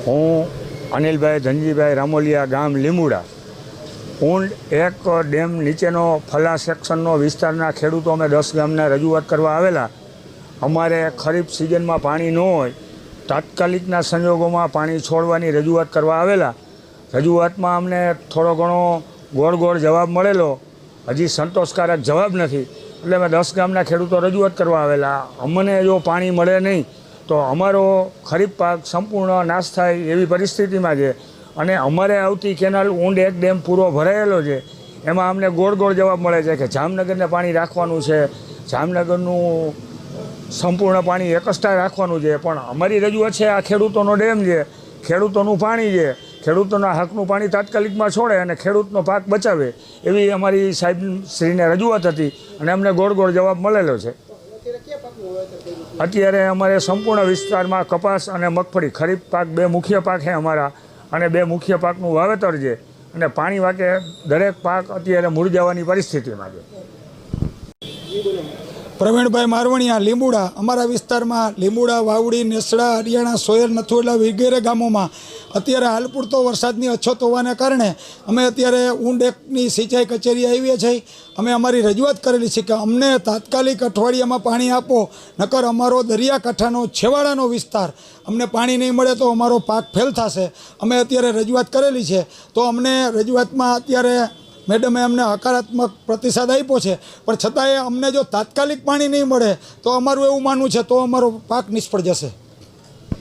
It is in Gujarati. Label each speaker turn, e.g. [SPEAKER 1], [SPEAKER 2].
[SPEAKER 1] હું અનિલભાઈ ધનજીભાઈ રામોલિયા, ગામ લીંબુડા. ઊંડ એક ડેમ નીચેનો ફલા સેક્શનનો વિસ્તારના ખેડૂતો અમે 10 ગામના રજૂઆત કરવા આવેલા. અમારે ખરીફ સિઝનમાં પાણી ન હોય, તાત્કાલિકના સંજોગોમાં પાણી છોડવાની રજૂઆત કરવા આવેલા. રજૂઆતમાં અમને થોડો ઘણો ગોળ જવાબ મળેલો, હજી સંતોષકારક જવાબ નથી. એટલે અમે 10 ગામના ખેડૂતો રજૂઆત કરવા આવેલા. અમને જો પાણી મળે નહીં તો અમારો ખરીફ પાક સંપૂર્ણ નાશ થાય એવી પરિસ્થિતિમાં છે. અને અમારે આવતી કેનાલ ઊંડ એક ડેમ પૂરો ભરાયેલો છે, એમાં અમને ગોળ જવાબ મળે છે કે જામનગરને પાણી રાખવાનું છે, જામનગરનું સંપૂર્ણ પાણી એકસ્ટ્રા રાખવાનું છે. પણ અમારી રજૂઆત છે આ ખેડૂતોનો ડેમ છે, ખેડૂતોનું પાણી છે, ખેડૂતોના હકનું પાણી તાત્કાલિકમાં છોડે અને ખેડૂતનો પાક બચાવે એવી અમારી સાહેબશ્રીને રજૂઆત હતી અને અમને ગોળ જવાબ મળેલો છે. અત્યારે અમારે સંપૂર્ણ વિસ્તારમાં કપાસ અને મગફળી ખરીફ પાક 2 મુખ્ય પાક છે અમારા, અને 2 મુખ્ય પાકનું વાવેતર છે. અને પાણી વાકે દરેક પાક અત્યારે મૂરઝાવાની પરિસ્થિતિમાં છે.
[SPEAKER 2] પ્રવીણભાઈ મારવણિયા, લીંબુડા. અમારા વિસ્તારમાં લીંબુડા, વાવડી, નેસડા, હરિયાણા, સોયર, નથુડા વગેરે ગામોમાં અત્યારે હાલ પૂરતો વરસાદની અછત હોવાને કારણે અમે અત્યારે ઊંડ એકની સિંચાઈ કચેરી આવીએ છીએ. અમે અમારી રજૂઆત કરેલી છે કે અમને તાત્કાલિક અઠવાડિયામાં પાણી આપો, નકર અમારો દરિયાકાંઠાનો છેવાડાનો વિસ્તાર, અમને પાણી નહીં મળે તો અમારો પાક ફેલ થશે. અમે અત્યારે રજૂઆત કરેલી છે. તો અમને રજૂઆતમાં અત્યારે મેડમે અમને હકારાત્મક પ્રતિસાદ આપ્યો છે, પણ છતાંય અમને જો તાત્કાલિક પાણી નહીં મળે તો અમારું એવું માનવું છે તો અમારો પાક નિષ્ફળ જશે.